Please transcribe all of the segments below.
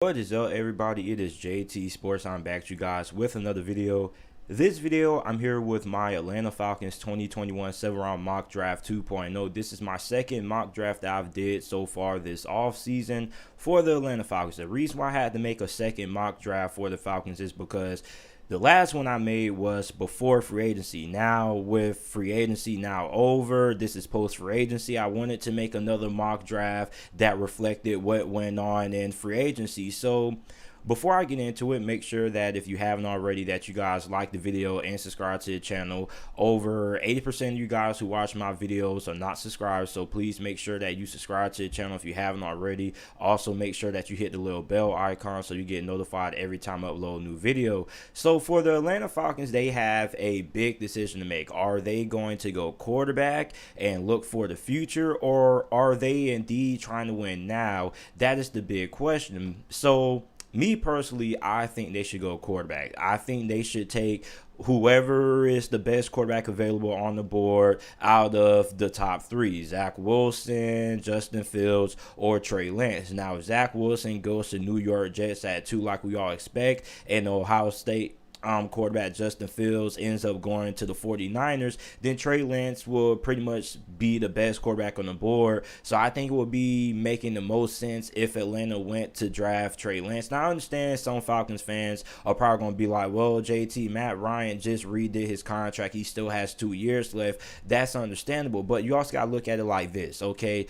What is up, everybody? It is JT Sports. I'm back to you guys with another video. This video, I'm here with my Atlanta Falcons 2021 7-round mock draft 2.0. This is my second mock draft that I've did so far this offseason for the Atlanta Falcons. The reason why I had to make a second mock draft for the Falcons is because the last one I made was before free agency. Now, with free agency now over, this is post free agency. I wanted to make another mock draft that reflected what went on in free agency. So before I get into it, make sure that if you haven't already, that you guys like the video and subscribe to the channel. Over 80% of you guys who watch my videos are not subscribed, so please make sure that you subscribe to the channel if you haven't already. Also, make sure that you hit the little bell icon so you get notified every time I upload a new video. So for the Atlanta Falcons, they have a big decision to make. Are they going to go quarterback and look for the future, or are they indeed trying to win now? That is the big question. So me personally, I think they should go quarterback. I think they should take whoever is the best quarterback available on the board out of the top three: Zach Wilson, Justin Fields, or Trey Lance. Now, if Zach Wilson goes to New York Jets at 2 like we all expect, and Ohio State quarterback Justin Fields ends up going to the 49ers, then Trey Lance will pretty much be the best quarterback on the board. So I think it would be making the most sense if Atlanta went to draft Trey Lance. Now, I understand some Falcons fans are probably going to be like, well, JT, Matt Ryan just redid his contract. He still has 2 years left. That's understandable. But you also got to look at it like this, okay?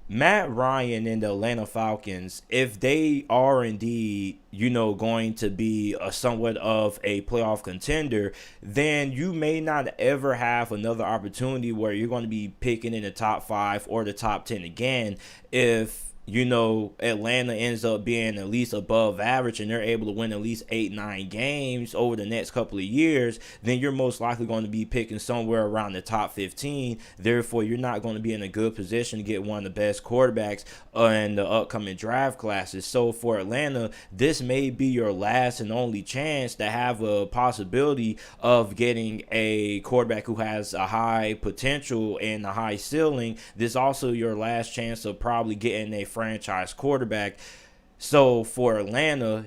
Matt Ryan and the Atlanta Falcons, if they are indeed, going to be a somewhat of a playoff contender, then you may not ever have another opportunity where you're going to be picking in the top 5 or the top 10 again if Atlanta ends up being at least above average and they're able to win at least 8-9 games over the next couple of years. Then you're most likely going to be picking somewhere around the top 15. Therefore, you're not going to be in a good position to get one of the best quarterbacks in the upcoming draft classes. So for Atlanta, this may be your last and only chance to have a possibility of getting a quarterback who has a high potential and a high ceiling. This is also your last chance of probably getting a franchise quarterback. So for Atlanta,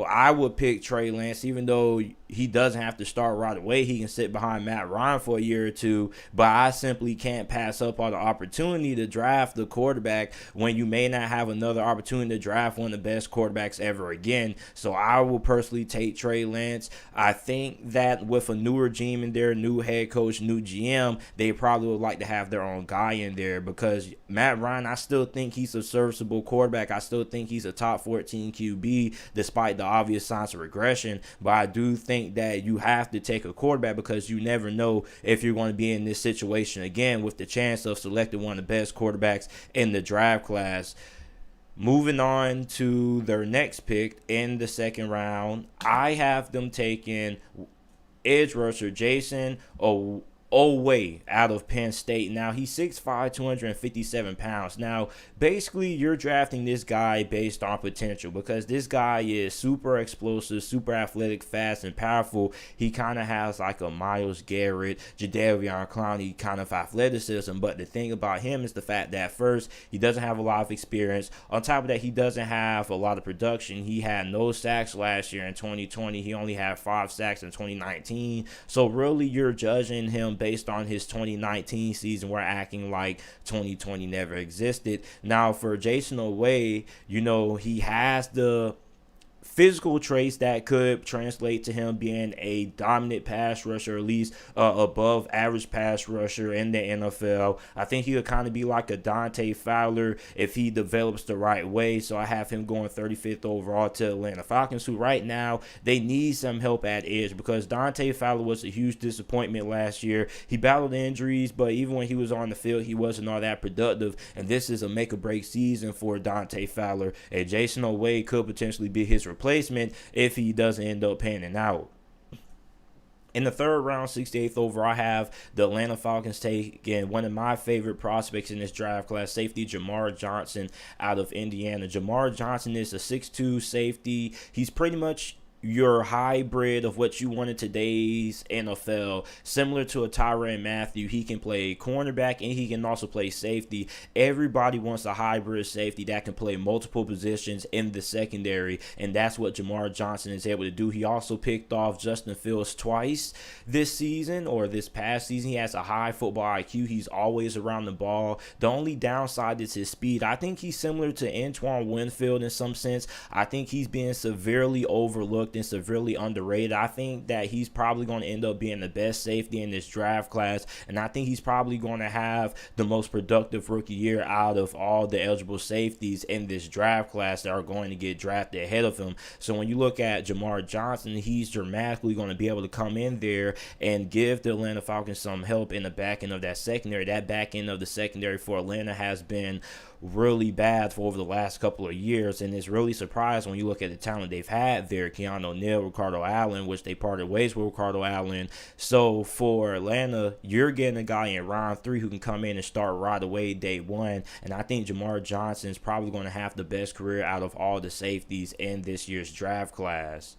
I would pick Trey Lance, even though he doesn't have to start right away. He can sit behind Matt Ryan for a year or two, but I simply can't pass up on the opportunity to draft the quarterback when you may not have another opportunity to draft one of the best quarterbacks ever again. So I will personally take Trey Lance. I think that with a new regime in there, new head coach, new GM, they probably would like to have their own guy in there, because Matt Ryan, I still think he's a serviceable quarterback. I still think he's a top 14 QB despite the obvious signs of regression, but I do think that you have to take a quarterback because you never know if you're going to be in this situation again with the chance of selecting one of the best quarterbacks in the draft class. Moving on to their next pick in the second round, I have them taking edge rusher JAYSON OWEH out of Penn State. Now, he's 6'5", 257 pounds. Now, basically, you're drafting this guy based on potential, because this guy is super explosive, super athletic, fast, and powerful. He kind of has like a Myles Garrett, Jadeveon Clowney kind of athleticism. But the thing about him is the fact that, first, he doesn't have a lot of experience. On top of that, he doesn't have a lot of production. He had no sacks last year in 2020. He only had 5 sacks in 2019. So really, you're judging him based on his 2019 season. We're acting like 2020 never existed. Now, for JAYSON OWEH, he has the physical traits that could translate to him being a dominant pass rusher, or at least above average pass rusher in the NFL. I think he would kind of be like a Dante Fowler if he develops the right way. So I have him going 35th overall to Atlanta Falcons, who right now they need some help at edge, because Dante Fowler was a huge disappointment last year. He battled injuries, but even when he was on the field, he wasn't all that productive. And this is a make or break season for Dante Fowler, and JAYSON OWEH could potentially be his replacement if he doesn't end up panning out. In the third round, 68th overall, I have the Atlanta Falcons taking one of my favorite prospects in this draft class, safety JAMAR Johnson out of Indiana. JAMAR Johnson is a 6'2 safety. He's pretty much your hybrid of what you want in today's NFL, similar to a Tyrann Mathieu. He can play cornerback and he can also play safety. Everybody wants a hybrid safety that can play multiple positions in the secondary, and that's what JAMAR Johnson is able to do. He also picked off Justin Fields twice this season, or this past season. He has a high football IQ. He's always around the ball. The only downside is his speed. I think he's similar to Antoine Winfield in some sense. I think he's being severely overlooked and severely underrated. I think that he's probably going to end up being the best safety in this draft class, and I think he's probably going to have the most productive rookie year out of all the eligible safeties in this draft class that are going to get drafted ahead of him. So when you look at JAMAR Johnson, he's dramatically going to be able to come in there and give the Atlanta Falcons some help in the back end of that secondary. That back end of the secondary for Atlanta has been really bad for over the last couple of years, and it's really surprised when you look at the talent they've had there. Keanu O'Neal, Ricardo Allen, which they parted ways with Ricardo Allen. So for Atlanta, you're getting a guy in round 3 who can come in and start right away day 1, and I think JAMAR Johnson is probably going to have the best career out of all the safeties in this year's draft class.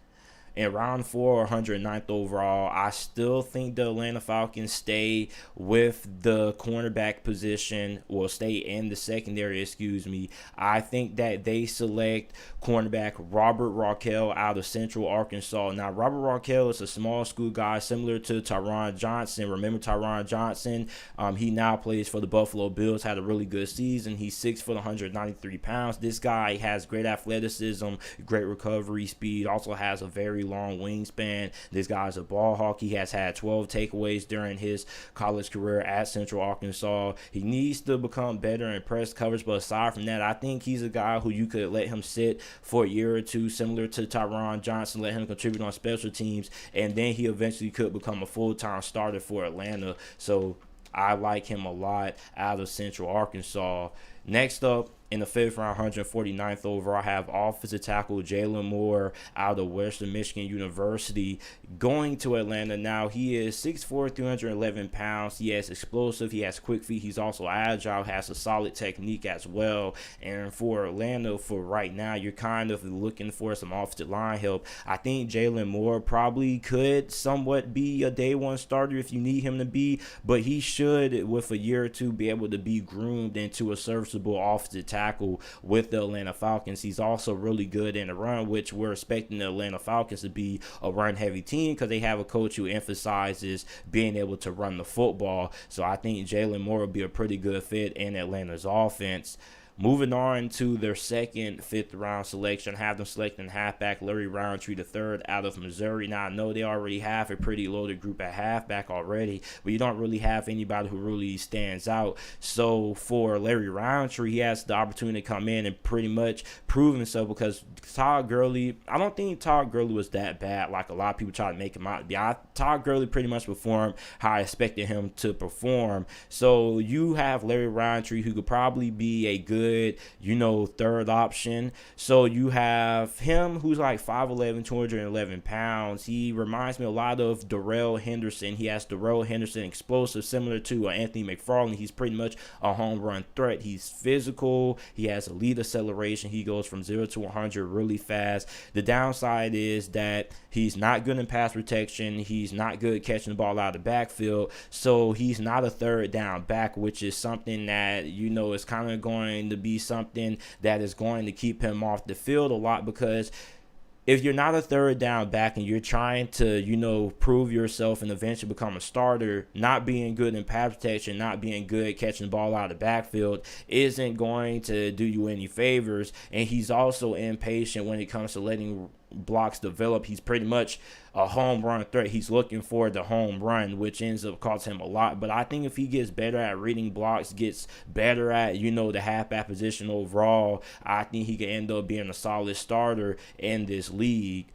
In round 4, 109th overall, I still think the Atlanta Falcons stay with the cornerback position, or stay in the secondary, excuse me. I think that they select cornerback Robert ROCHELL out of Central Arkansas. Now, Robert ROCHELL is a small school guy similar to Tyron Johnson. Remember Tyron Johnson? He now plays for the Buffalo Bills, had a really good season. He's 6 foot, 193 pounds. This guy has great athleticism, great recovery speed, also has a very long wingspan. This guy's a ball hawk. He has had 12 takeaways during his college career at Central Arkansas. He needs to become better in press coverage, but aside from that, I think he's a guy who you could let him sit for a year or two, similar to Tyron Johnson, let him contribute on special teams, and then he eventually could become a full-time starter for Atlanta. So I like him a lot out of Central Arkansas. Next up, in the 5th round, 149th overall, I have offensive tackle Jalen Moore out of Western Michigan University going to Atlanta. Now, he is 6'4", 311 pounds. He has explosive. He has quick feet. He's also agile, has a solid technique as well. And for Atlanta, for right now, you're kind of looking for some offensive line help. I think Jalen Moore probably could somewhat be a day 1 starter if you need him to be, but he should, with a year or two, be able to be groomed into a serviceable offensive tackle with the Atlanta Falcons. He's also really good in the run, which we're expecting the Atlanta Falcons to be a run-heavy team because they have a coach who emphasizes being able to run the football. So I think Jalen Moore will be a pretty good fit in Atlanta's offense. Moving on to their second 5th round selection, have them selecting halfback Larry Roundtree III out of Missouri. Now, I know they already have a pretty loaded group at halfback already, but you don't really have anybody who really stands out. So for Larry Roundtree, he has the opportunity to come in and pretty much prove himself, because Todd Gurley, I don't think Todd Gurley was that bad like a lot of people try to make him out to be. Todd Gurley pretty much performed how I expected him to perform. So you have Larry Roundtree, who could probably be a good, third option. So you have him, who's like 5'11", 211 pounds. He reminds me a lot of Darrell Henderson. He has Darrell Henderson explosive, similar to Anthony McFarland. He's pretty much a home run threat. He's physical. He has elite acceleration. He goes from 0 to 100 really fast. The downside is that he's not good in pass protection. He's not good catching the ball out of the backfield. So he's not a third down back, which is something that, is kind of going to be something that is going to keep him off the field a lot, because if you're not a third down back and you're trying to, prove yourself and eventually become a starter, not being good in pass protection, not being good at catching the ball out of the backfield isn't going to do you any favors. And he's also impatient when it comes to letting blocks develop. He's pretty much a home run threat. He's looking for the home run, which ends up costing him a lot. But I think if he gets better at reading blocks, gets better at, the halfback position overall, I think he can end up being a solid starter in this league.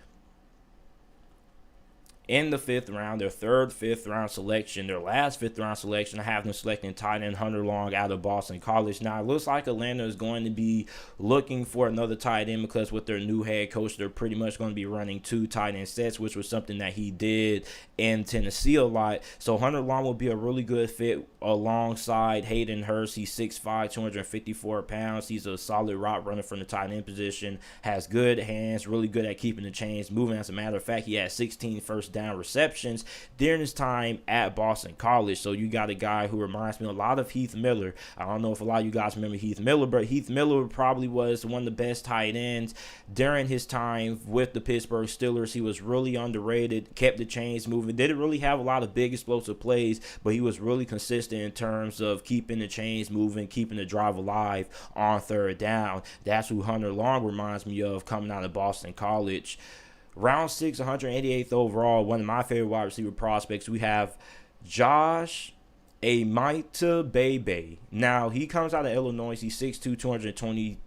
in the 5th round, their third 5th round selection, their last 5th round selection. I have them selecting tight end Hunter Long out of Boston College. Now, it looks like Atlanta is going to be looking for another tight end because with their new head coach, they're pretty much going to be running 2 tight end sets, which was something that he did in Tennessee a lot. So Hunter Long will be a really good fit alongside Hayden Hurst. He's 6'5", 254 pounds. He's a solid route runner from the tight end position, has good hands, really good at keeping the chains moving. As a matter of fact, he had 16 first down receptions during his time at Boston College. So you got a guy who reminds me a lot of Heath Miller. I don't know if a lot of you guys remember Heath Miller, but Heath Miller probably was one of the best tight ends during his time with the Pittsburgh Steelers. He was really underrated, kept the chains moving, didn't really have a lot of big explosive plays, but he was really consistent in terms of keeping the chains moving, keeping the drive alive on 3rd down. That's who Hunter Long reminds me of coming out of Boston College. Round 6, 188th overall, one of my favorite wide receiver prospects. We have Josh Bebe. Now, he comes out of Illinois. He's 6'2", 220.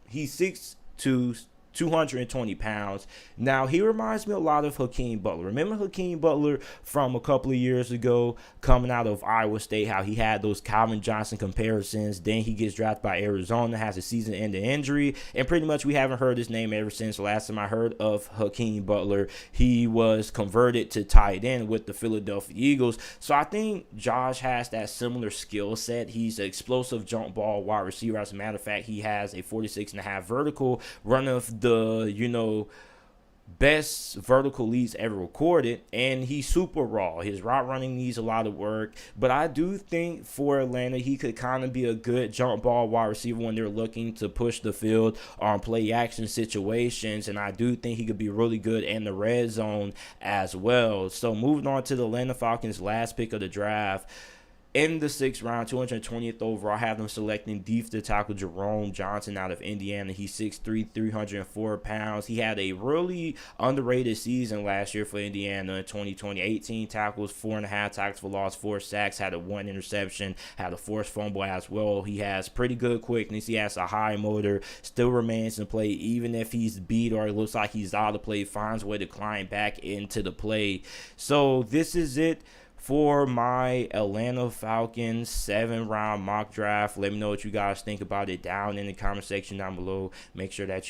He's 6'2", 220 pounds. Now, he reminds me a lot of Hakeem Butler. Remember Hakeem Butler from a couple of years ago coming out of Iowa State, how he had those Calvin Johnson comparisons. Then he gets drafted by Arizona, has a season-ending injury, and pretty much we haven't heard his name ever since. The last time I heard of Hakeem Butler, he was converted to tight end with the Philadelphia Eagles. So I think Josh has that similar skill set. He's an explosive jump ball wide receiver. As a matter of fact, he has a 46.5 vertical, one of the, best vertical leads ever recorded, and he's super raw. His route running needs a lot of work, but I do think for Atlanta, he could kind of be a good jump ball wide receiver when they're looking to push the field on play action situations, and I do think he could be really good in the red zone as well. So moving on to the Atlanta Falcons' last pick of the draft. In the 6th round, 220th overall, I have them selecting defensive tackle Jerome Johnson out of Indiana. He's 6'3", 304 pounds. He had a really underrated season last year for Indiana in 2020. 18 tackles, 4.5 tackles for loss, 4 sacks, had a 1 interception, had a forced fumble as well. He has pretty good quickness. He has a high motor, still remains in play. Even if he's beat or it looks like he's out of play, finds a way to climb back into the play. So this is it for my Atlanta Falcons 7-round mock draft. Let me know what you guys think about it down in the comment section down below. Make sure that you